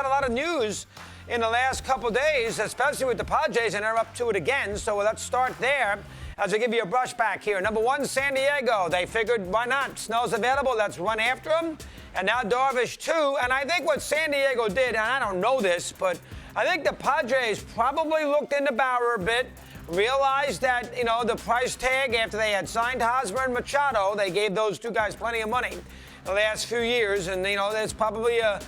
had a lot of news in the last couple days, especially with the Padres, and they're up to it again. So let's start there as I give you a brush back here. Number one, San Diego. They figured, why not? Snell's available. Let's run after him. And now Darvish, too. And I think what San Diego did, and I don't know this, but I think the Padres probably looked into Bauer a bit, realized that, the price tag after they had signed Hosmer and Machado, they gave those two guys plenty of money the last few years. And, there's probably a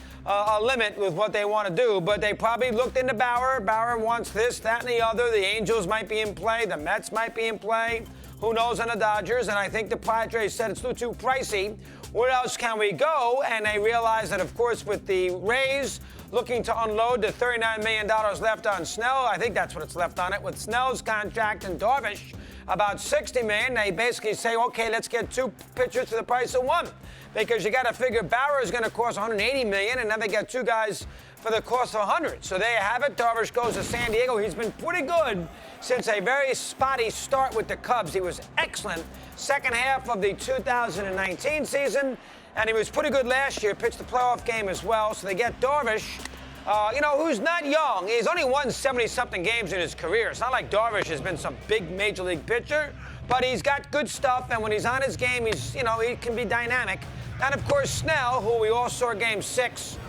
limit with what they want to do, but they probably looked into Bauer. Bauer wants this, that, and the other. The Angels might be in play. The Mets might be in play. Who knows on the Dodgers? And I think the Padres said it's too pricey. Where else can we go? And they realized that, of course, with the Rays looking to unload the $39 million left on Snell, I think that's what it's left on it, with Snell's contract and Darvish, about $60 million. They basically say, okay, let's get two pitchers for the price of one, because you got to figure Bauer is going to cost $180 million, and then they get two guys for the cost of $100. So there you have it. Darvish goes to San Diego. He's been pretty good since a very spotty start with the Cubs. He was excellent second half of the 2019 season, and he was pretty good last year. Pitched the playoff game as well. So they get Darvish, who's not young. He's only won 70-something games in his career. It's not like Darvish has been some big major league pitcher, but he's got good stuff, and when he's on his game, he's, he can be dynamic. And, of course, Snell, who we all saw Game 6,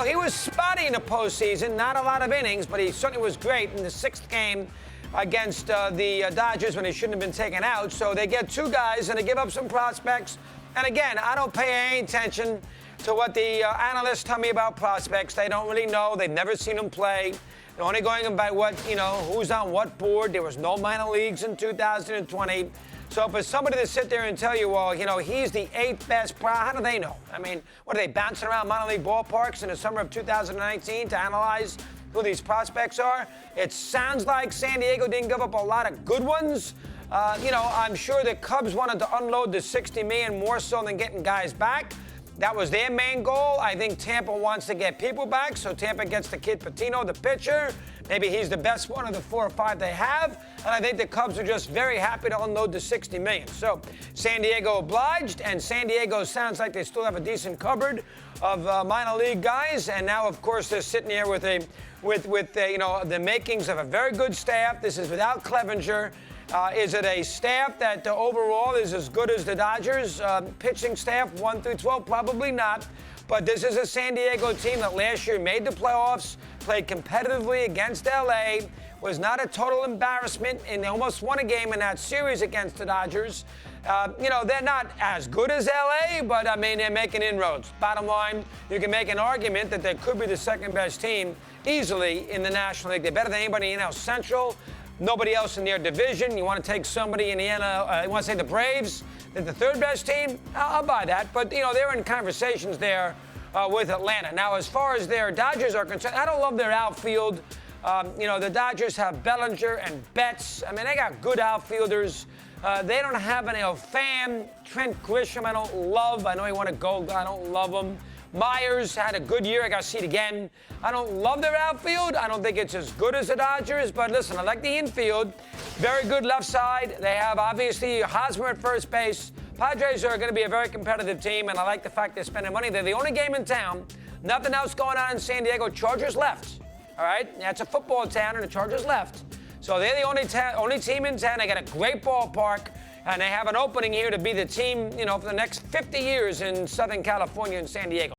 he was spotty in the postseason, not a lot of innings, but he certainly was great in the sixth game against the Dodgers when he shouldn't have been taken out. So they get two guys, and they give up some prospects. And, again, I don't pay any attention to what the analysts tell me about prospects. They don't really know. They've never seen them play. They're only going by what, who's on what board. There was no minor leagues in 2020. So for somebody to sit there and tell you, well, he's the 8th best how do they know? I mean, what are they bouncing around minor league ballparks in the summer of 2019 to analyze who these prospects are? It sounds like San Diego didn't give up a lot of good ones. I'm sure the Cubs wanted to unload the $60 million more so than getting guys back. That was their main goal. I think Tampa wants to get people back, so Tampa gets the kid Patino, the pitcher. Maybe he's the best one of the 4 or 5 they have. And I think the Cubs are just very happy to unload the $60 million. So San Diego obliged, and San Diego sounds like they still have a decent cupboard of minor league guys. And now, of course, they're sitting here with the makings of a very good staff. This is without Clevenger. Is it a staff that overall is as good as the Dodgers pitching staff, 1 through 12? Probably not. But this is a San Diego team that last year made the playoffs, played competitively against L.A., was not a total embarrassment, and they almost won a game in that series against the Dodgers. They're not as good as L.A., but, they're making inroads. Bottom line, you can make an argument that they could be the second-best team easily in the National League. They're better than anybody in NL Central. Nobody else in their division. You want to take somebody in the NL, you want to say the Braves, they're the third-best team? I'll buy that. But, they're in conversations there with Atlanta. Now, as far as their Dodgers are concerned, I don't love their outfield. The Dodgers have Bellinger and Betts. They got good outfielders. They don't have any Pham, Trent Grisham, I don't love. I know he won a gold. I don't love him. Myers had a good year. I got to see it again. I don't love their outfield. I don't think it's as good as the Dodgers. But listen, I like the infield. Very good left side. They have, obviously, Hosmer at first base. Padres are going to be a very competitive team, and I like the fact they're spending money. They're the only game in town. Nothing else going on in San Diego. Chargers left. All right? Yeah, it's a football town, and the Chargers left. So they're the only team in town. They got a great ballpark. And they have an opening here to be the team, for the next 50 years in Southern California and San Diego.